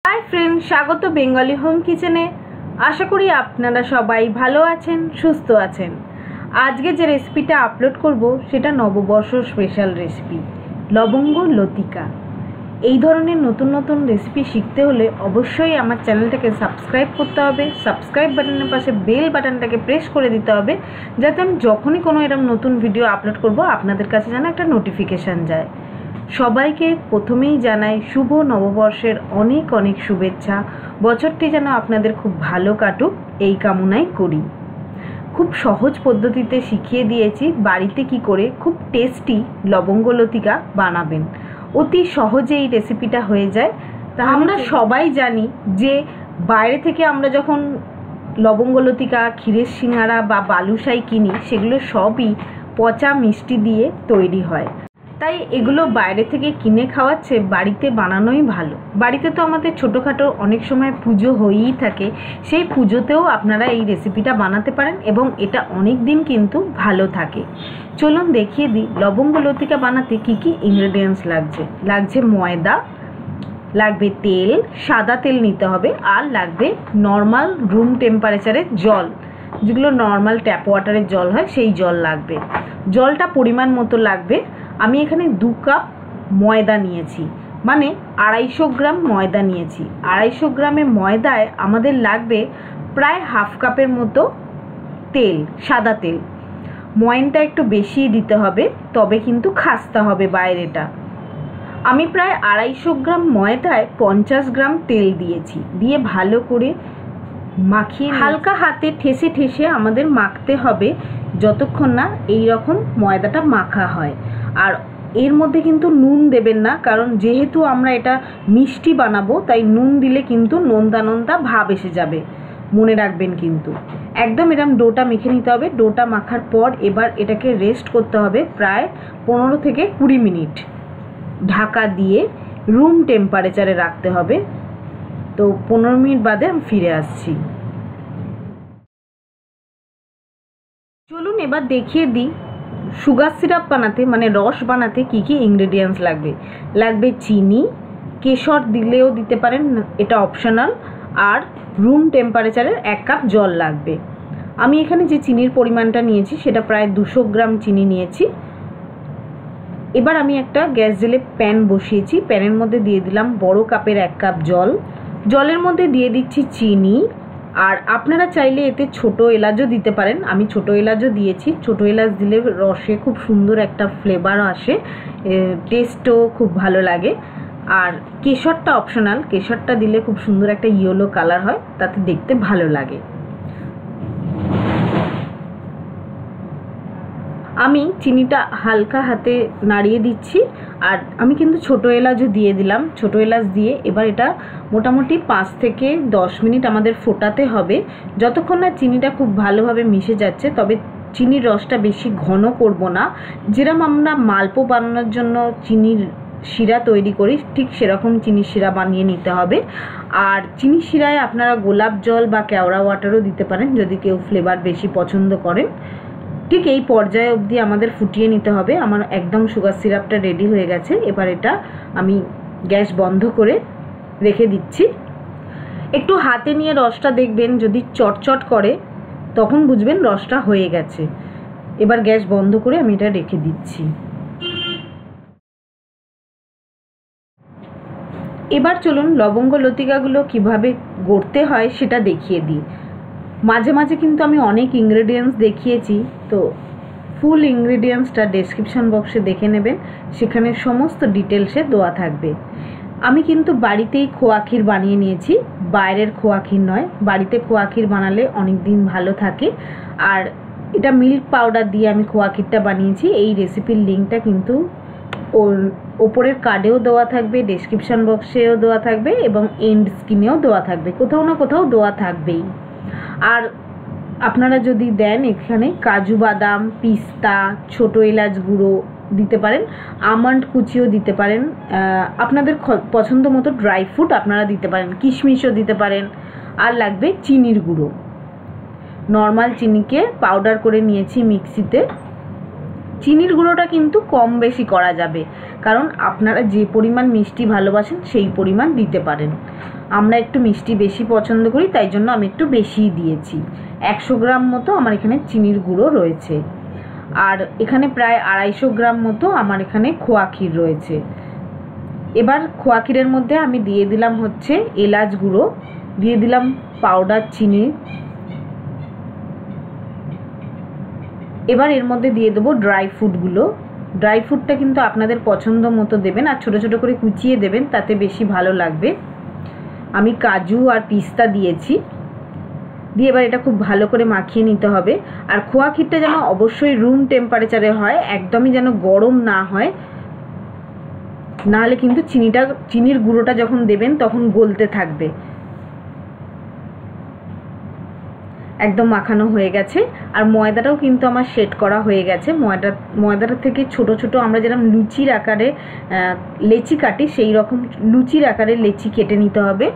Hi friend, स्वागत Bengali home किचेने। आशा करी आपनारा सबाई भालो आछेन, सुस्थ आछेन। आज के जे रेसिपिटा आपलोड करब सेटा नवबर्ष स्पेशल रेसिपि लवंग लतिका। এই ধরনের নতুন নতুন রেসিপি শিখতে হলে অবশ্যই আমার চ্যানেলটাকে সাবস্ক্রাইব করতে হবে। সাবস্ক্রাইব বাটনের পাশে বেল বাটনটাকে প্রেস করে দিতে হবে, যাতে আমি যখনই কোনো এরকম নতুন ভিডিও আপলোড করব আপনাদের কাছে যেন একটা নোটিফিকেশান যায়। সবাইকে প্রথমেই জানাই শুভ নববর্ষের অনেক অনেক শুভেচ্ছা। বছরটি যেন আপনাদের খুব ভালো কাটুক এই কামনাই করি। খুব সহজ পদ্ধতিতে শিখিয়ে দিয়েছি বাড়িতে কি করে খুব টেস্টি লবঙ্গ লতিকা বানাবেন। অতি সহজে এই রেসিপিটা হয়ে যায়। তা আমরা সবাই জানি যে বাইরে থেকে আমরা যখন লবঙ্গ লতিকা, ক্ষীরের সিঙ্গারা বা বালুশাই কিনি, সেগুলো সবই পচা মিষ্টি দিয়ে তৈরি হয়। তাই এগুলো বাইরে থেকে কিনে খাওয়াচ্ছে বাড়িতে বানানোই ভালো। বাড়িতে তো আমাদের ছোটোখাটো অনেক সময় পুজো হয়েই থাকে, সেই পুজোতেও আপনারা এই রেসিপিটা বানাতে পারেন এবং এটা অনেক দিন কিন্তু ভালো থাকে। চলুন দেখিয়ে দিই লবঙ্গ লতিকা বানাতে কি কি ইনগ্রেডিয়েন্টস লাগছে। ময়দা লাগবে, তেল, সাদা তেল নিতে হবে, আর লাগবে নর্মাল রুম টেম্পারেচারের জল, যেগুলো নর্মাল ট্যাপ ওয়াটারের জল হয় সেই জল লাগবে। জলটা পরিমাণ মতো লাগবে। আমি এখানে 2 কাপ ময়দা নিয়েছি, মানে 250 গ্রাম ময়দা নিয়েছি। 250 গ্রামে ময়দায় আমাদের লাগবে প্রায় হাফ কাপের মতো তেল, সাদা তেল। ময়নটা একটু বেশি দিতে হবে, তবে কিন্তু খাস্তা হবে বাইরেটা। আমি প্রায় 250 গ্রাম ময়দায় 50 গ্রাম তেল দিয়েছি, দিয়ে ভালো করে মাখিয়ে হালকা হাতে ঠেসে ঠেসে আমাদের মাখতে হবে যতক্ষণ না এই রকম ময়দাটা মাখা হয়। আর এর মধ্যে কিন্তু নুন দেবেন না, কারণ যেহেতু আমরা এটা মিষ্টি বানাবো তাই নুন দিলে কিন্তু নোনতা নোনতা ভাব এসে যাবে, মনে রাখবেন। কিন্তু একদম এরকম ডোটা মেখে নিতে হবে। ডোটা মাখার পর এবার এটাকে রেস্ট করতে হবে প্রায় 15 থেকে 20 মিনিট। ঢাকা দিয়ে রুম টেম্পারেচারে রাখতে হবে। তো 15 মিনিট বাদে আমি ফিরে আসছি। চলুন এবার দেখিয়ে দিই সুগার সিরাপ বানাতে, মানে রস বানাতে কি কি ইনগ্রেডিয়েন্টস লাগবে। চিনি, কেশর দিলেও দিতে পারেন, এটা অপশনাল। আর রুম টেম্পারেচারের 1 কাপ জল লাগবে। আমি এখানে যে চিনির পরিমাণটা নিয়েছি সেটা প্রায় 200 গ্রাম চিনি নিয়েছি। এবার আমি একটা গ্যাস জেলে প্যান বসিয়েছি। প্যানের মধ্যে দিয়ে দিলাম বড় কাপের 1 কাপ জল। জলের মধ্যে দিয়ে দিচ্ছি চিনি। আর আপনারা চাইলে এতে ছোটো এলাচও দিতে পারেন, আমি ছোটো এলাচও দিয়েছি। ছোটো এলাচ দিলে রসে খুব সুন্দর একটা ফ্লেভার আসে, টেস্টও খুব ভালো লাগে। আর কেশরটা অপশনাল, কেশরটা দিলে খুব সুন্দর একটা ইয়েলো কালার হয়, তাতে দেখতে ভালো লাগে। আমি চিনিটা হালকা হাতে নাড়িয়ে দিচ্ছি। আর আমি কিন্তু ছোটো এলাচও দিয়ে দিলাম। ছোটো এলাচ দিয়ে এবার এটা মোটামুটি 5 থেকে 10 মিনিট আমাদের ফোটাতে হবে, যতক্ষণ না চিনিটা খুব ভালোভাবে মিশে যাচ্ছে। তবে চিনির রসটা বেশি ঘন করব না, যেরকম আমরা মালপো বানানোর জন্য চিনির শিরা তৈরি করি ঠিক সেরকম চিনির শিরা বানিয়ে নিতে হবে। আর চিনির শিরায় আপনারা গোলাপ জল বা কেওড়া ওয়াটারও দিতে পারেন যদি কেউ ফ্লেভার বেশি পছন্দ করেন। ঠিক এই পর্যায়ে অবধি আমাদের ফুটিয়ে নিতে হবে। আমার একদম সুগার সিরাপটা রেডি হয়ে গেছে। এবার এটা আমি গ্যাস বন্ধ করে রেখে দিচ্ছি। একটু হাতে নিয়ে রসটা দেখবেন, যদি চটচট করে তখন বুঝবেন রসটা হয়ে গেছে। এবার গ্যাস বন্ধ করে আমি এটা রেখে দিচ্ছি। এবার চলুন লবঙ্গ লতিকাগুলো কিভাবে গড়তে হয় সেটা দেখিয়ে দিই। মাঝে মাঝে কিন্তু আমি অনেক ইনগ্রেডিয়েন্টস দেখিয়েছি, তো ফুল ইনগ্রেডিয়েন্টসটা ডেসক্রিপশন বক্সে দেখে নেবেন, সেখানে সমস্ত ডিটেলসে দেওয়া থাকবে। আমি কিন্তু বাড়িতেই খোয়া ক্ষীর বানিয়ে নিয়েছি, বাইরের খোয়া ক্ষীর নয়। বাড়িতে খোয়া ক্ষীর বানালে অনেক দিন ভালো থাকে। আর এটা মিল্ক পাউডার দিয়ে আমি খোয়া ক্ষীরটা বানিয়েছি। এই রেসিপির লিঙ্কটা কিন্তু ওপরের কার্ডেও দেওয়া থাকবে, ডেসক্রিপশন বক্সেও দেওয়া থাকবে এবং এন্ড স্ক্রিনেও দেওয়া থাকবে, কোথাও না কোথাও দেওয়া থাকবেই। আর আপনারা যদি দেন এখানে কাজু বাদাম, পিস্তা, ছোটো এলাচ গুঁড়ো দিতে পারেন, আমন্ড কুচিও দিতে পারেন, আপনাদের পছন্দ মতো ড্রাই ফ্রুট আপনারা দিতে পারেন, কিশমিশও দিতে পারেন। আর লাগবে চিনির গুঁড়ো। নর্মাল চিনিকে পাউডার করে নিয়েছি মিক্সিতে, চিনির গুঁড়োটা কিন্তু কম বেশি করা যাবে, কারণ আপনারা যে পরিমাণ মিষ্টি ভালোবাসেন সেই পরিমাণ দিতে পারেন। আমরা একটু মিষ্টি বেশি পছন্দ করি, তাই জন্য আমি একটু বেশিই দিয়েছি। 100 গ্রাম মতো আমার এখানে চিনির গুঁড়ো রয়েছে। আর এখানে প্রায় 250 গ্রাম মতো আমার এখানে খোয়া ক্ষীর রয়েছে। এবার খোয়া ক্ষীরের মধ্যে আমি দিয়ে দিলাম হচ্ছে এলাচ গুঁড়ো, দিয়ে দিলাম পাউডার চিনি। এবার এর মধ্যে দিয়ে দেবো ড্রাই ফ্রুটগুলো। ড্রাই ফ্রুটটা কিন্তু আপনাদের পছন্দ মতো দেবেন, আর ছোটো ছোটো করে কুচিয়ে দেবেন, তাতে বেশি ভালো লাগবে। আমি কাজু আর পিস্তা দিয়েছি। দিয়ে এবার এটা খুব ভালো করে মাখিয়ে নিতে হবে। আর খোয়া ক্ষীরটা যেন অবশ্যই রুম টেম্পারেচারে হয়, একদমই যেন গরম না হয়, নাহলে কিন্তু চিনির গুঁড়োটা যখন দেবেন তখন গলতে থাকবে। একদম মাখানো হয়ে গেছে। আর ময়দাটাও কিন্তু আমার সেট করা হয়ে গেছে। ময়দাটা থেকে ছোট ছোট আমরা যেরকম লুচির আকারে লেচি কাটি, সেই রকম লুচির আকারে লেচি কেটে নিতে হবে।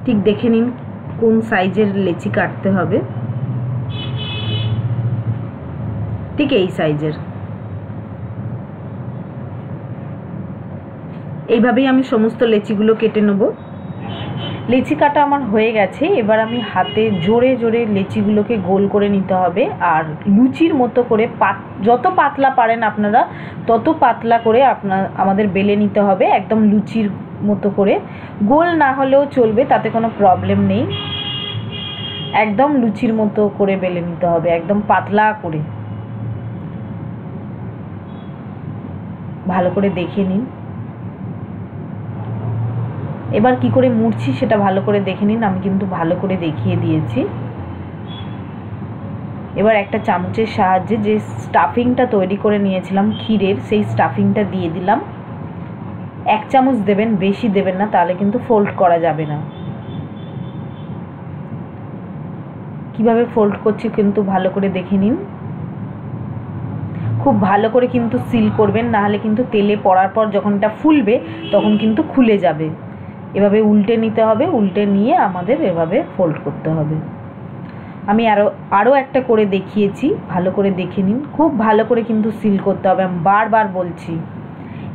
ঠিক দেখে নিন কোন সাইজের লেচি কাটতে হবে, ঠিক এই সাইজের। এইভাবেই আমি সমস্ত লেচিগুলো কেটে নেব। লেচি কাটা আমার হয়ে গেছে। এবার আমি হাতে জোরে জোরে লেচিগুলোকে গোল করে নিতে হবে, আর লুচির মতো করে যত পাতলা পারেন আপনারা তত পাতলা করে আমাদের বেলে নিতে হবে, একদম লুচির মতো করে। গোল না হলেও চলবে, তাতে কোনো প্রবলেম নেই। একদম লুচির মতো করে বেলে নিতে হবে, একদম পাতলা করে। ভালো করে দেখে নিন। এবার কি করে মুড়ছি সেটা ভালো করে দেখে নিন, আমি কিন্তু ভালো করে দেখিয়ে দিয়েছি। এবার একটা চামচের সাহায্যে যে স্টাফিংটা তৈরি করে নিয়েছিলাম ক্ষীরের, সেই স্টাফিংটা দিয়ে দিলাম। 1 চামচ দেবেন, বেশি দেবেন না, তাহলে কিন্তু ফোল্ড করা যাবে না। কিভাবে ফোল্ড করছি কিন্তু ভালো করে দেখে নিন। খুব ভালো করে কিন্তু সিল করবেন, নাহলে কিন্তু তেলে পড়ার পর যখন এটা ফুলবে তখন কিন্তু খুলে যাবে। এভাবে উল্টে নিতে হবে, উল্টে নিয়ে আমাদের এভাবে ফোল্ড করতে হবে। আমি আরও একটা করে দেখিয়েছি, ভালো করে দেখে নিন। খুব ভালো করে কিন্তু সিল করতে হবে, আমি বারবার বলছি।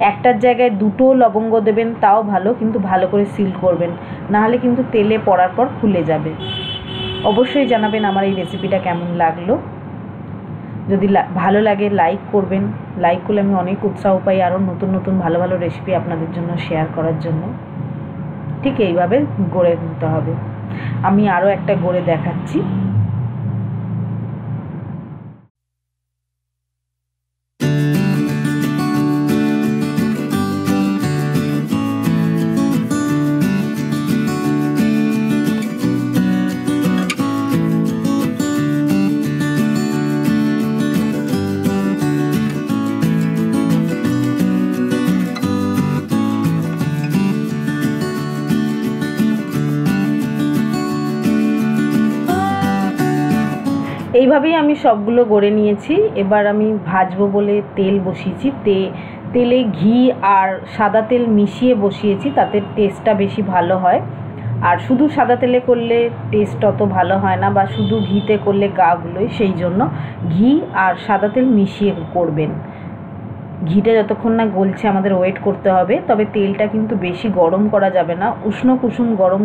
একটার জায়গায় 2টো লবঙ্গ দেবেন তাও ভালো, কিন্তু ভালো করে সিল করবেন, নাহলে কিন্তু তেলে পড়ার পর খুলে যাবে। অবশ্যই জানাবেন আমার এই রেসিপিটা কেমন লাগলো। যদি ভালো লাগে লাইক করবেন, লাইক করলে আমি অনেক উৎসাহ পাই আরও নতুন নতুন ভালো ভালো রেসিপি আপনাদের জন্য শেয়ার করার জন্য। ঠিক এইভাবে গড়ে নিতে হবে। আমি আরও একটা গড়ে দেখাচ্ছি। এইভাবেই আমি সবগুলো গড়ে নিয়েছি। এবার আমি ভাজবো বলে তেল বসিয়েছি। তেলে ঘি আর সাদা তেল মিশিয়ে বসিয়েছি, তাতে টেস্টটা বেশি ভালো হয়। আর শুধু সাদা তেলে করলে টেস্ট অত ভালো হয় না, বা শুধু ঘিতে করলে গা গুলোয়, সেই জন্য ঘি আর সাদা তেল মিশিয়ে করবেন। ঘিটা যতক্ষণ না গলছে আমাদের ওয়েট করতে হবে। তবে তেলটা কিন্তু বেশি গরম করা যাবে না, উষ্ণ কুসুম গরম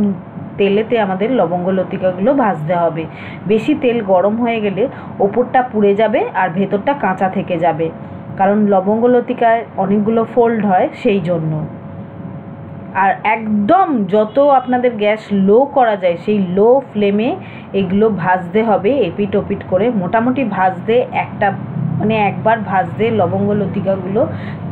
তেলেতে আমাদের লবঙ্গ লতিকাগুলো ভাজতে হবে। বেশি তেল গরম হয়ে গেলে ওপরটা পুড়ে যাবে আর ভেতরটা কাঁচা থেকে যাবে, কারণ লবঙ্গ লতিকায় অনেকগুলো ফোল্ড হয় সেই জন্য। আর একদম যত আপনাদের গ্যাস লো করা যায় সেই লো ফ্লেমে এগুলো ভাজতে হবে, এপিট ওপিট করে। মোটামুটি ভাজতে একবার ভাজতে লবঙ্গ লতিকাগুলো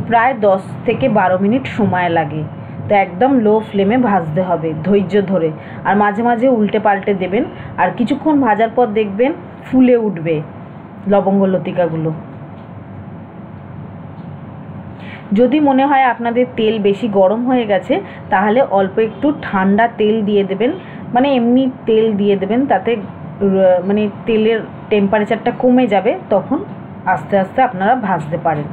প্রায় 10 থেকে 12 মিনিট সময় লাগে। তো একদম লো ফ্লেমে ভাজতে হবে ধৈর্য ধরে, আর মাঝে মাঝে উল্টে পাল্টে দেবেন। আর কিছুক্ষণ ভাজার পর দেখবেন ফুলে উঠবে লবঙ্গ লতিকাগুলো। যদি মনে হয় আপনাদের তেল বেশি গরম হয়ে গেছে, তাহলে অল্প একটু ঠান্ডা তেল দিয়ে দেবেন, মানে এমনি তেল দিয়ে দেবেন, তাতে মানে তেলের টেম্পারেচারটা কমে যাবে, তখন আস্তে আস্তে আপনারা ভাজতে পারেন।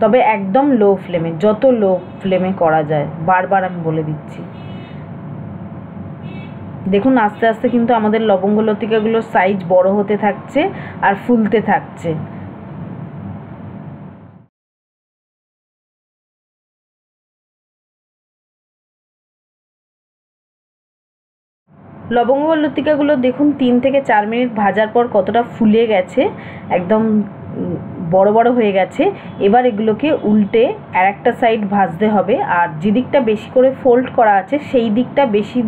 তবে একদম লো ফ্লেমে, যত লো ফ্লেমে করা যায়, বারবার আমি বলে দিচ্ছি। দেখুন আস্তে আস্তে কিন্তু আমাদের লবঙ্গ লতিকাগুলোর সাইজ বড় হতে থাকছে আর ফুলতে থাকছে। লবঙ্গ লতিকাগুলো দেখুন 3 থেকে 4 মিনিট ভাজার পর কতটা ফুলে গেছে, একদম বড় বড় হয়ে গেছে। এবার এগুলোকে উল্টে আর একটা সাইড ভাজতে হবে, আর যে দিকটা বেশি করে ফোল্ড করা আছে সেই দিকটা বেশি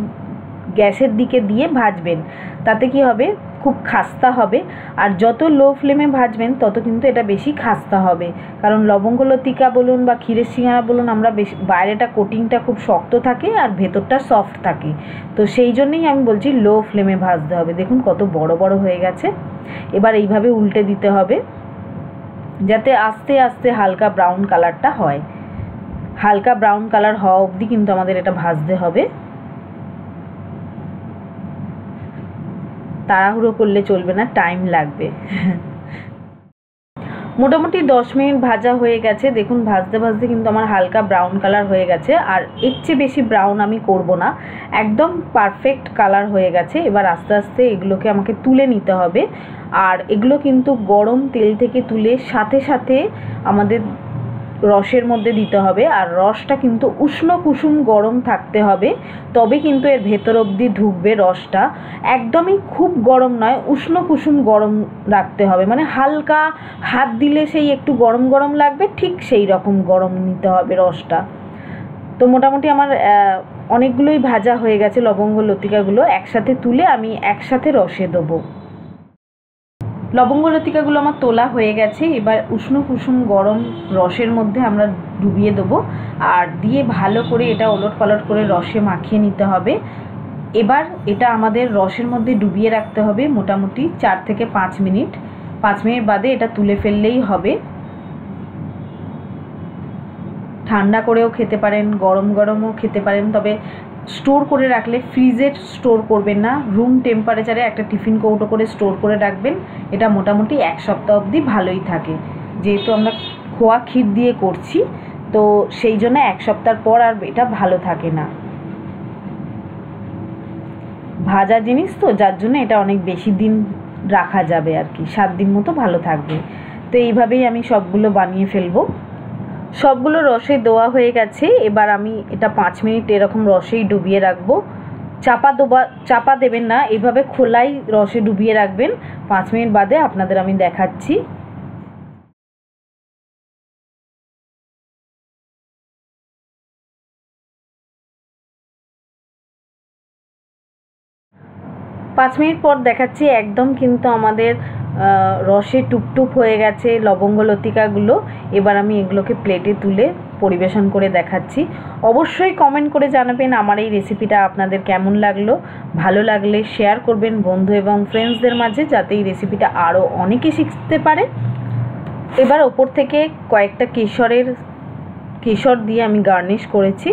গ্যাসের দিকে দিয়ে ভাজবেন। তাতে কি হবে, খুব খাস্তা হবে। আর যত লো ফ্লেমে ভাজবেন তত কিন্তু এটা বেশি খাস্তা হবে, কারণ লবঙ্গ লতিকা বলুন বা ক্ষীরের সিঙ্গারা বলুন, আমরা বেশি বাইরেটা কোটিংটা খুব শক্ত থাকে আর ভেতরটা সফট থাকে, তো সেই জন্যই আমি বলছি লো ফ্লেমে ভাজতে হবে। দেখুন কত বড় বড় হয়ে গেছে। এবার এইভাবে উল্টে দিতে হবে যাতে আস্তে আস্তে হালকা ব্রাউন কালারটা হয়। হালকা ব্রাউন কালার হওয়া অবধি কিন্তু আমাদের এটা ভাজতে হবে, তাড়াহুড়ো করলে চলবে না, টাইম লাগবে। মোটামুটি 10 মিনিট ভাজা হয়ে গেছে। দেখুন ভাজতে ভাজতে কিন্তু আমার হালকা ব্রাউন কালার হয়ে গেছে, আর এর চেয়ে বেশি ব্রাউন আমি করব না, একদম পারফেক্ট কালার হয়ে গেছে। এবার আস্তে আস্তে এগুলোকে আমাকে তুলে নিতে হবে, আর এগুলো কিন্তু গরম তেল থেকে তুলে সাথে সাথে আমাদের রসের মধ্যে দিতে হবে, আর রসটা কিন্তু উষ্ণ কুসুম গরম থাকতে হবে, তবে কিন্তু এর ভেতর অবধি ঢুকবে রসটা। একদমই খুব গরম নয়, উষ্ণ কুসুম গরম রাখতে হবে, মানে হালকা হাত দিলে সেই একটু গরম গরম লাগবে, ঠিক সেই রকম গরম নিতে হবে রসটা। তো মোটামুটি আমার অনেকগুলোই ভাজা হয়ে গেছে লবঙ্গ লতিকাগুলো, একসাথে তুলে আমি একসাথে রসে দেবো। লবঙ্গ লতিকাগুলো আমার তোলা হয়ে গেছে। এবার উষ্ণ কুসুম গরম রসের মধ্যে আমরা ডুবিয়ে দেবো, আর দিয়ে ভালো করে এটা ওলট পালট করে রসে মাখিয়ে নিতে হবে। এবার এটা আমাদের রসের মধ্যে ডুবিয়ে রাখতে হবে মোটামুটি 4 থেকে 5 মিনিট। 5 মিনিট বাদে এটা তুলে ফেললেই হবে। ঠান্ডা করেও খেতে পারেন, গরম গরমও খেতে পারেন, তবে স্টোর করে রাখলে, ফ্রিজে স্টোর করবেন না, রুম টেম্পারেচারে একটা টিফিন কৌটো করে স্টোর করে রাখবেন। এটা মোটামুটি 1 সপ্তাহ অবধি ভালোই থাকে, যেহেতু আমরা খোয়া ক্ষীর দিয়ে করছি, তো সেই জন্য 1 সপ্তাহ পর আর এটা ভালো থাকে না। ভাজা জিনিস তো, যার জন্য এটা অনেক বেশি দিন রাখা যাবে আর কি, 7 দিন মতো ভালো থাকবে। তো এইভাবেই আমি সবগুলো বানিয়ে ফেলবো। সবগুলো রসে দেওয়া হয়ে গেছে। এবার আমি এটা 5 মিনিট এরকম রসেই ডুবিয়ে রাখবো। চাপা দেবেন না, এইভাবে খোলাই রসে ডুবিয়ে রাখবেন। 5 মিনিট বাদে আপনাদের আমি দেখাচ্ছি। পাঁচ মিনিট পর দেখাচ্ছি, একদম কিন্তু আমাদের রসে টুপটুপ হয়ে গেছে লবঙ্গ লতিকাগুলো। এবার আমি এগুলোকে প্লেটে তুলে পরিবেশন করে দেখাচ্ছি। অবশ্যই কমেন্ট করে জানাবেন আমার এই রেসিপিটা আপনাদের কেমন লাগলো। ভালো লাগলে শেয়ার করবেন বন্ধু এবং ফ্রেন্ডসদের মাঝে, যাতে এই রেসিপিটা আরও অনেকে শিখতে পারে। এবার ওপর থেকে কয়েকটা কেশর দিয়ে আমি গার্নিশ করেছি।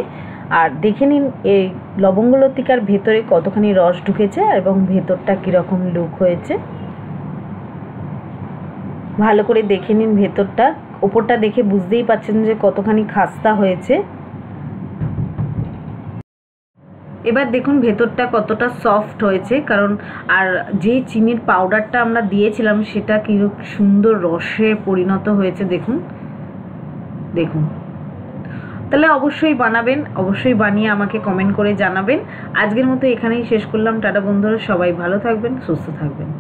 আর দেখে নিন এই লবঙ্গ লতিকার ভেতরে কতখানি রস ঢুকেছে এবং ভেতরটা কীরকম লুক হয়েছে। ভালো করে দেখে নিন ভেতরটা, ওপরটা দেখে বুঝতেই পারছেন যে কতখানি খাস্তা হয়েছে। এবার দেখুন ভেতরটা কতটা সফট হয়েছে, কারণ আর যে চিনির পাউডারটা আমরা দিয়েছিলাম সেটা কি সুন্দর রসে পরিণত হয়েছে। দেখুন দেখুন, তাহলে অবশ্যই বানাবেন, অবশ্যই বানিয়ে আমাকে কমেন্ট করে জানাবেন। আজকের মতো এখানেই শেষ করলাম। টাটা বন্ধুরা, সবাই ভালো থাকবেন, সুস্থ থাকবেন।